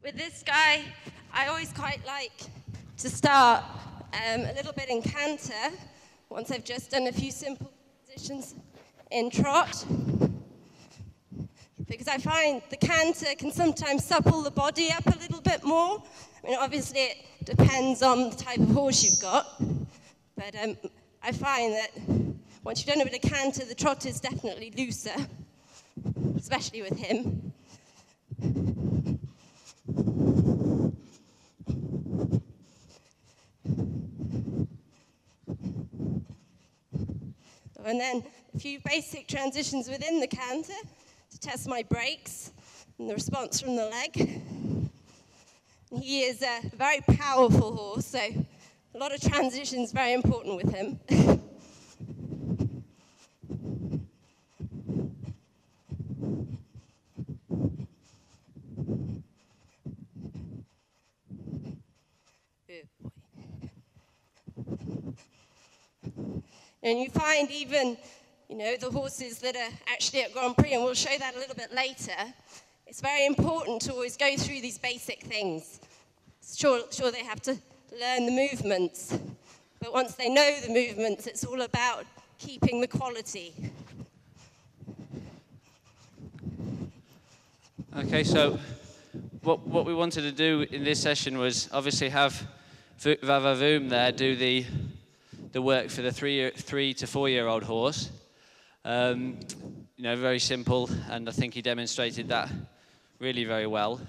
With this guy, I always quite like to start a little bit in canter, once I've just done a few simple positions in trot, because I find the canter can sometimes supple the body up a little bit more. I mean, obviously it depends on the type of horse you've got, but I find that once you've done a bit of canter, the trot is definitely looser, especially with him. And then a few basic transitions within the canter to test my brakes and the response from the leg. And he is a very powerful horse, so a lot of transitions very important with him. And you find even, the horses that are actually at Grand Prix, and we'll show that a little bit later, it's very important to always go through these basic things. Sure they have to learn the movements, but once they know the movements, it's all about keeping the quality. Okay, so what we wanted to do in this session was obviously have Vavavoom there do the work for the 3 to 4 year old horse. Very simple, and I think he demonstrated that really very well.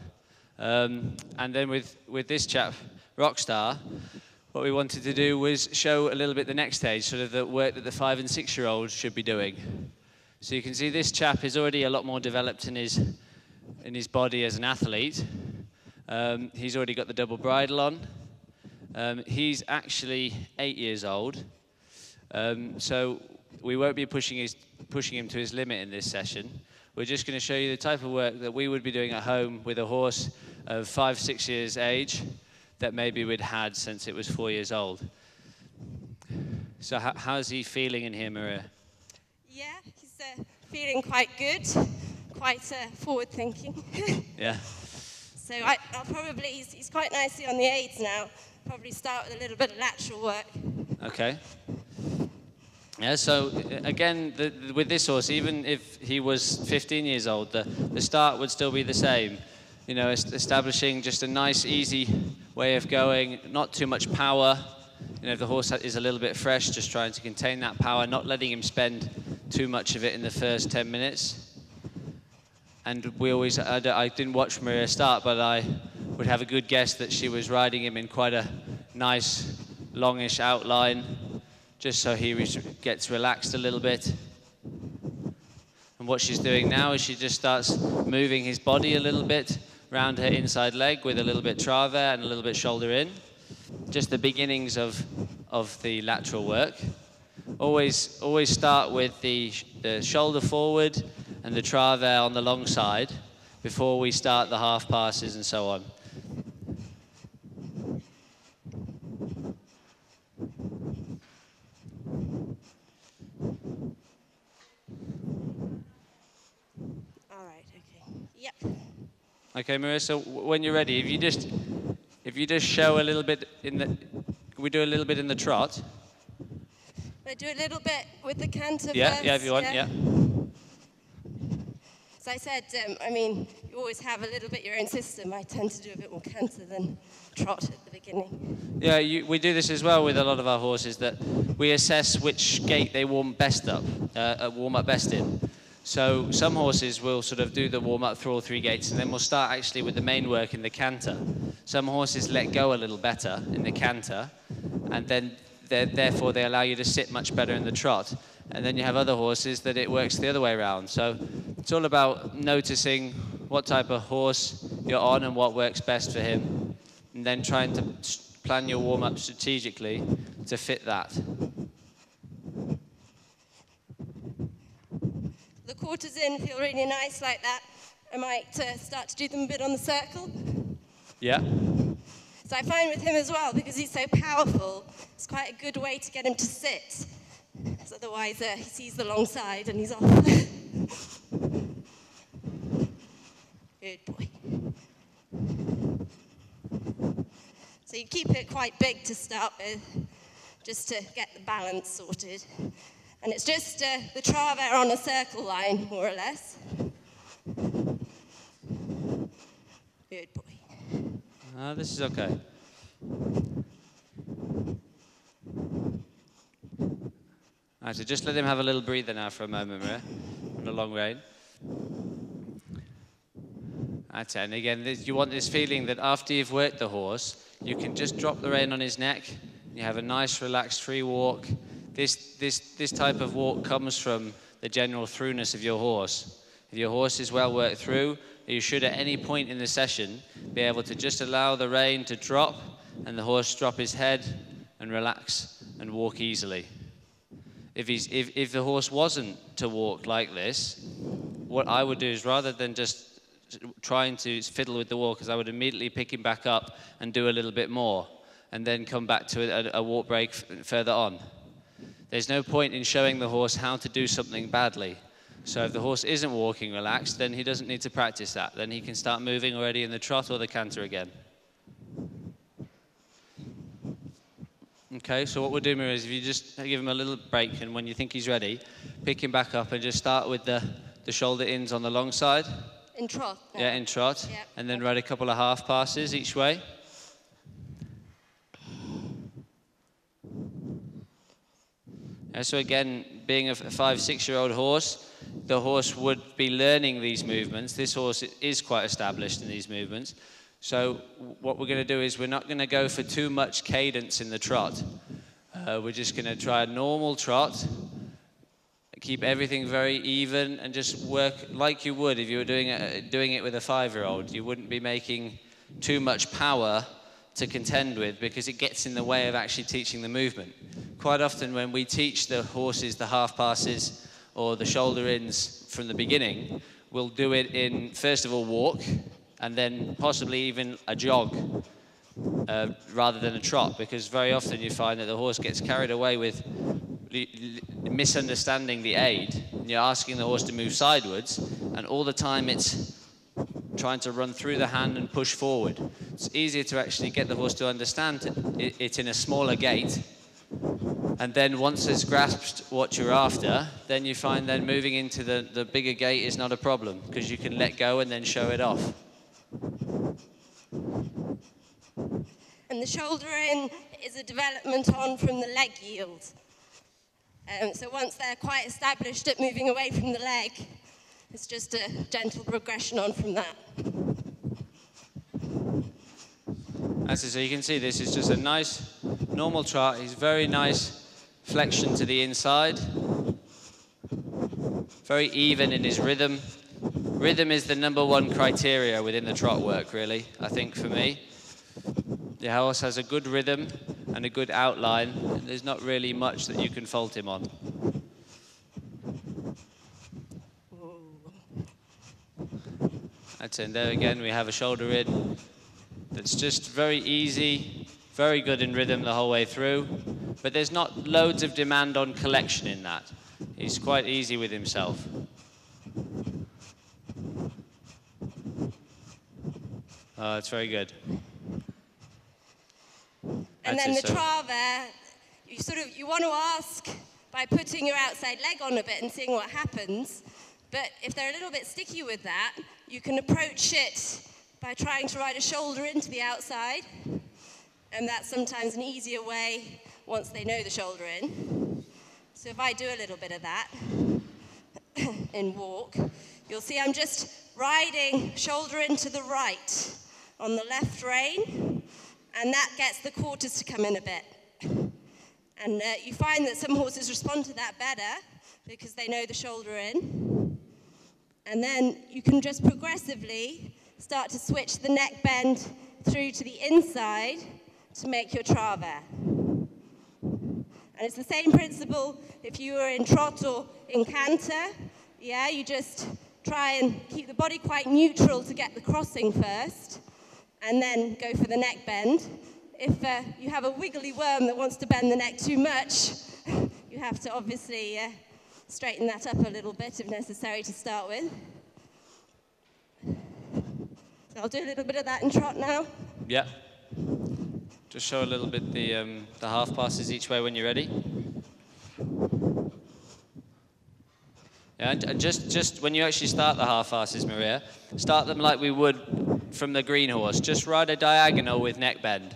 And then with this chap, Rockstar, what we wanted to do was show a little bit the next stage, sort of the work that the 5 and 6 year olds should be doing. So you can see this chap is already a lot more developed in his body as an athlete. He's already got the double bridle on. He's actually 8 years old, so we won't be pushing him to his limit in this session. We're just going to show you the type of work that we would be doing at home with a horse of 5, 6 years age that maybe we'd had since it was 4 years old. So how's he feeling in here, Maria? Yeah, he's feeling quite good, quite forward-thinking. Yeah. So I'll probably, he's quite nicely on the aids now. Probably start with a little bit of lateral work. Okay. Yeah, so again, with this horse, even if he was 15 years old, the start would still be the same. Establishing just a nice, easy way of going, not too much power. If the horse is a little bit fresh, just trying to contain that power, not letting him spend too much of it in the first 10 minutes. And we always, I didn't watch Maria start, but I would have a good guess that she was riding him in quite a nice, longish outline, just so he gets relaxed a little bit. And what she's doing now is she just starts moving his body a little bit around her inside leg with a little bit travers and a little bit shoulder in. Just the beginnings of the lateral work. Always start with the shoulder forward and the travers on the long side before we start the half passes and so on. All right, okay. Yep. Okay, Maria, so when you're ready, if you just show a little bit can we do a little bit in the trot? I do a little bit with the canter first. Yeah, if you want, yeah. As I said, you always have a little bit your own system. I tend to do a bit more canter than trot at the beginning. Yeah, we do this as well with a lot of our horses, that we assess which gait they warm up best in. So some horses will sort of do the warm-up through all 3 gaits, and then we'll start actually with the main work in the canter. Some horses let go a little better in the canter, and then therefore they allow you to sit much better in the trot. And then you have other horses that it works the other way around. So it's all about noticing what type of horse you're on and what works best for him, and then trying to plan your warm-up strategically to fit that. The quarters in feel really nice like that. I might start to do them a bit on the circle. Yeah. So I find with him as well, because he's so powerful, it's quite a good way to get him to sit. Because otherwise he sees the long side and he's off. Good boy. So you keep it quite big to start with, just to get the balance sorted. And it's just the travers on a circle line, more or less. Good boy. This is okay. All right, so just let him have a little breather now for a moment, Maria, on a long rein. That's it. And again, you want this feeling that after you've worked the horse, you can just drop the rein on his neck. You have a nice, relaxed, free walk. This type of walk comes from the general throughness of your horse. If your horse is well worked through, you should at any point in the session be able to just allow the rein to drop and the horse drop his head and relax and walk easily. If the horse wasn't to walk like this, what I would do is, rather than just trying to fiddle with the walk, is I would immediately pick him back up and do a little bit more, and then come back to a walk break further on. There's no point in showing the horse how to do something badly. So if the horse isn't walking relaxed, then he doesn't need to practice that. Then he can start moving already in the trot or the canter again. Okay, so what we'll do, Maria, is if you just give him a little break, and when you think he's ready, pick him back up and just start with the shoulder ins on the long side. In trot. No. Yeah, in trot. Yep. And then ride a couple of half passes each way. So again, being a 5-6-year-old horse, the horse would be learning these movements. This horse is quite established in these movements. So what we're going to do is we're not going to go for too much cadence in the trot. We're just going to try a normal trot, keep everything very even, and just work like you would if you were doing it with a 5-year-old. You wouldn't be making too much power to contend with, because it gets in the way of actually teaching the movement. Quite often when we teach the horses the half passes or the shoulder ins from the beginning, we'll do it in, first of all, walk, and then possibly even a jog rather than a trot, because very often you find that the horse gets carried away with misunderstanding the aid. And you're asking the horse to move sideways, and all the time it's trying to run through the hand and push forward. It's easier to actually get the horse to understand it in a smaller gait. And then once it's grasped what you're after, then you find then moving into the bigger gait is not a problem, because you can let go and then show it off. And the shoulder in is a development on from the leg yield. So once they're quite established at moving away from the leg, it's just a gentle progression on from that. That's it. So you can see this is just a nice normal trot. He's very nice flexion to the inside. Very even in his rhythm. Rhythm is the #1 criteria within the trot work, really, I think, for me. The horse has a good rhythm and a good outline, and there's not really much that you can fault him on. That's it. And there again, we have a shoulder in that's just very easy, very good in rhythm the whole way through, but there's not loads of demand on collection in that. He's quite easy with himself. Oh, it's very good. And then the travers, you want to ask by putting your outside leg on a bit and seeing what happens. But if they're a little bit sticky with that, you can approach it by trying to ride a shoulder into the outside. And that's sometimes an easier way once they know the shoulder in. So if I do a little bit of that in walk, you'll see I'm just riding shoulder into the right on the left rein. And that gets the quarters to come in a bit. And you find that some horses respond to that better because they know the shoulder in. And then you can just progressively start to switch the neck bend through to the inside to make your travers. And it's the same principle if you were in trot or in canter. Yeah, you just try and keep the body quite neutral to get the crossing first, and then go for the neck bend. If you have a wiggly worm that wants to bend the neck too much, you have to obviously straighten that up a little bit if necessary to start with. So I'll do a little bit of that in trot now. Yeah. just show a little bit the half passes each way when you're ready. Yeah, and just when you actually start the half passes, Maria, start them like we would from the green horse. Just ride a diagonal with neck bend.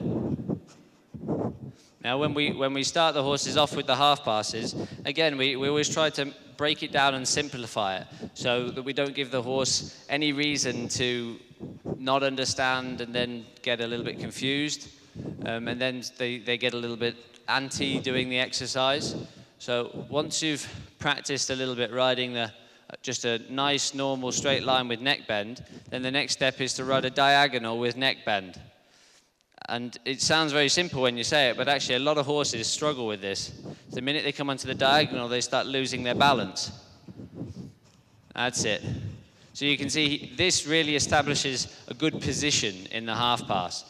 Now, when we start the horses off with the half passes, again, we always try to break it down and simplify it so that we don't give the horse any reason to not understand and then get a little bit confused. And then they get a little bit anti doing the exercise. So once you've practiced a little bit riding just a nice, normal, straight line with neck bend, then the next step is to ride a diagonal with neck bend. And it sounds very simple when you say it, but actually a lot of horses struggle with this. The minute they come onto the diagonal, they start losing their balance. That's it. So you can see this really establishes a good position in the half pass.